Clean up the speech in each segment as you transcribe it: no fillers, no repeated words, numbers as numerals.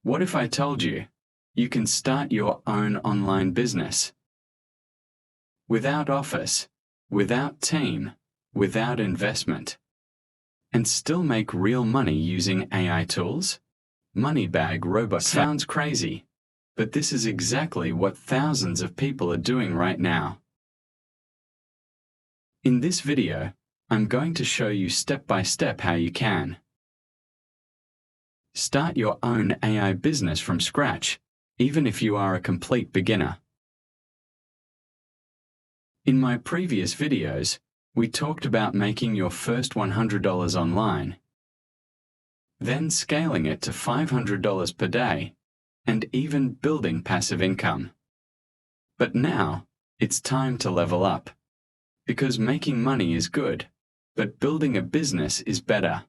What if I told you you can start your own online business without office, without team, without investment, and still make real money using AI tools? Moneybag robot sounds crazy, but this is exactly what thousands of people are doing right now. In this video, I'm going to show you step by step how you can start your own AI business from scratch, even if you are a complete beginner. In my previous videos, we talked about making your first $100 online, then scaling it to $500 per day, and even building passive income. But now, it's time to level up. Because making money is good, but building a business is better.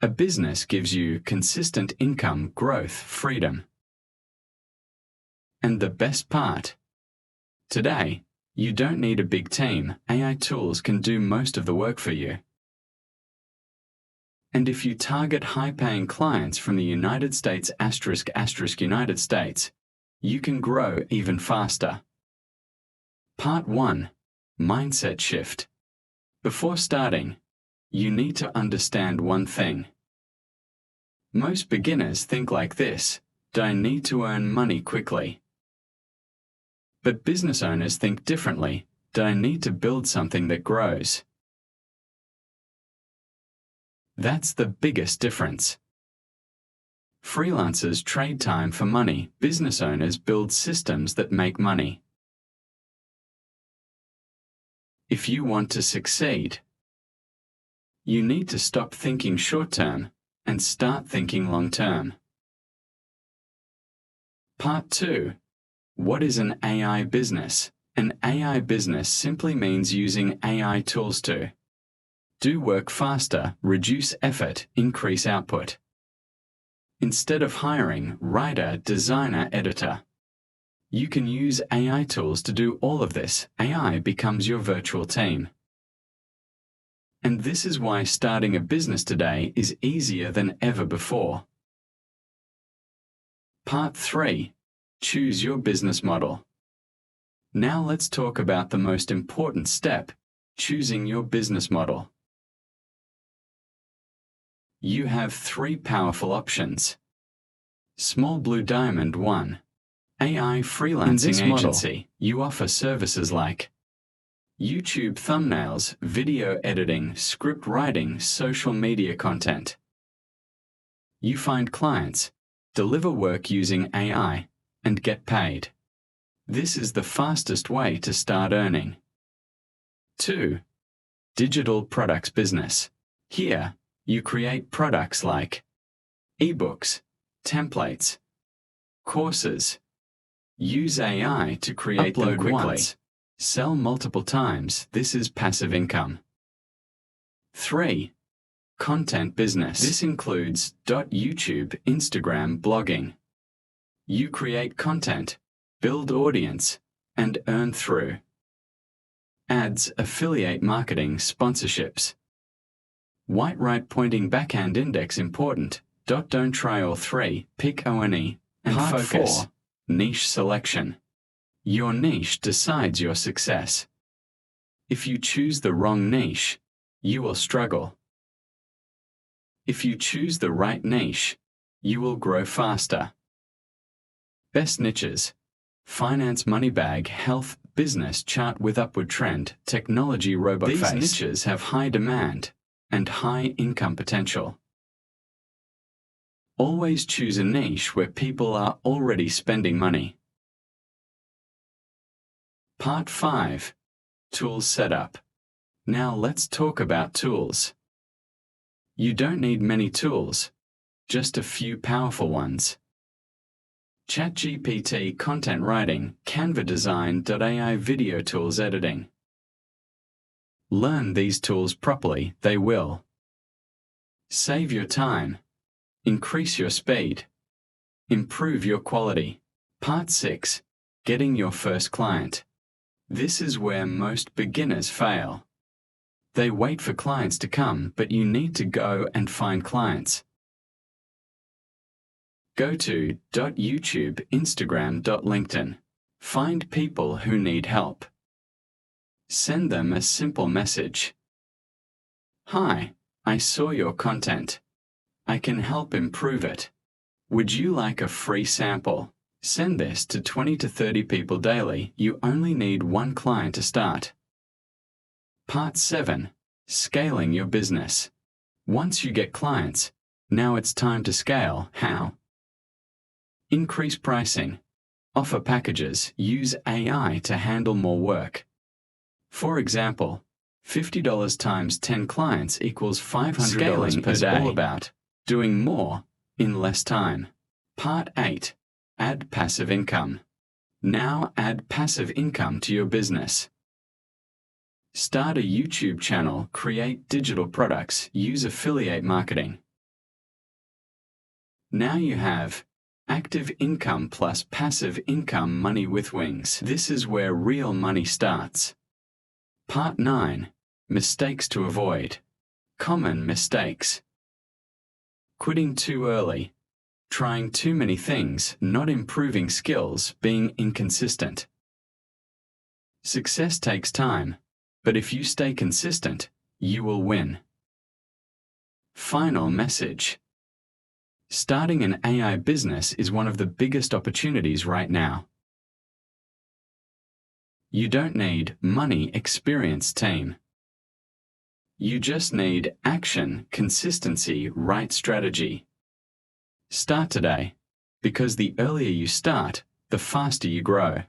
A business gives you consistent income, growth, freedom. And the best part? Today, you don't need a big team. AI tools can do most of the work for you. And if you target high-paying clients from the United States ** United States, you can grow even faster. Part 1. Mindset Shift. Before starting, you need to understand one thing. Most beginners think like this: I need to earn money quickly. But business owners think differently: I need to build something that grows. That's the biggest difference. Freelancers trade time for money. Business owners build systems that make money. If you want to succeed, you need to stop thinking short-term and start thinking long-term. Part 2. What is an AI business? An AI business simply means using AI tools to do work faster, reduce effort, increase output. Instead of hiring writer, designer, editor, you can use AI tools to do all of this. AI becomes your virtual team. And this is why starting a business today is easier than ever before. Part 3. Choose your business model. Now let's talk about the most important step: choosing your business model. You have 3 powerful options. Small Blue Diamond 1. AI freelancing agency. You offer services like YouTube thumbnails, video editing, script writing, social media content. You find clients, deliver work using AI, and get paid. This is the fastest way to start earning. 2. Digital products business. Here, you create products like ebooks, templates, courses. Use AI to create them quickly. Once, sell multiple times. This is passive income. 3. Content business. This includes YouTube, Instagram, blogging. You create content, build audience, and earn through ads, affiliate marketing, sponsorships. Right pointing backhand index important. Don't try all 3. Pick ONE and Part focus. 4. Niche selection. Your niche decides your success. If you choose the wrong niche, you will struggle. If you choose the right niche, you will grow faster. Best niches: finance, moneybag, health, business, chart with upward trend, technology, robot face. These niches have high demand and high income potential. Always choose a niche where people are already spending money. Part 5. Tools setup. Now let's talk about tools. You don't need many tools, just a few powerful ones. ChatGPT content writing, Canva design, AI video tools editing. Learn these tools properly, they will save your time, increase your speed, improve your quality. Part 6. Getting your first client. This is where most beginners fail. They wait for clients to come, but you need to go and find clients. Go to .youtube, Instagram, .linkedin. Find people who need help. Send them a simple message. Hi, I saw your content. I can help improve it. Would you like a free sample? Send this to 20 to 30 people daily. You only need one client to start. Part 7. Scaling your business. Once you get clients, now it's time to scale. How? Increase pricing. Offer packages. Use AI to handle more work. For example, $50 times 10 clients equals $500 per day. Scaling is all about doing more in less time. Part 8. Add passive income. Now add passive income to your business. Start a YouTube channel, create digital products, use affiliate marketing. Now you have active income plus passive income, money with wings. This is where real money starts. Part 9. Mistakes to avoid. Common mistakes. Quitting too early. Trying too many things, not improving skills, being inconsistent. Success takes time, but if you stay consistent, you will win. Final message. Starting an AI business is one of the biggest opportunities right now. You don't need money, experienced team. You just need action, consistency, right strategy. Start today, because the earlier you start, the faster you grow.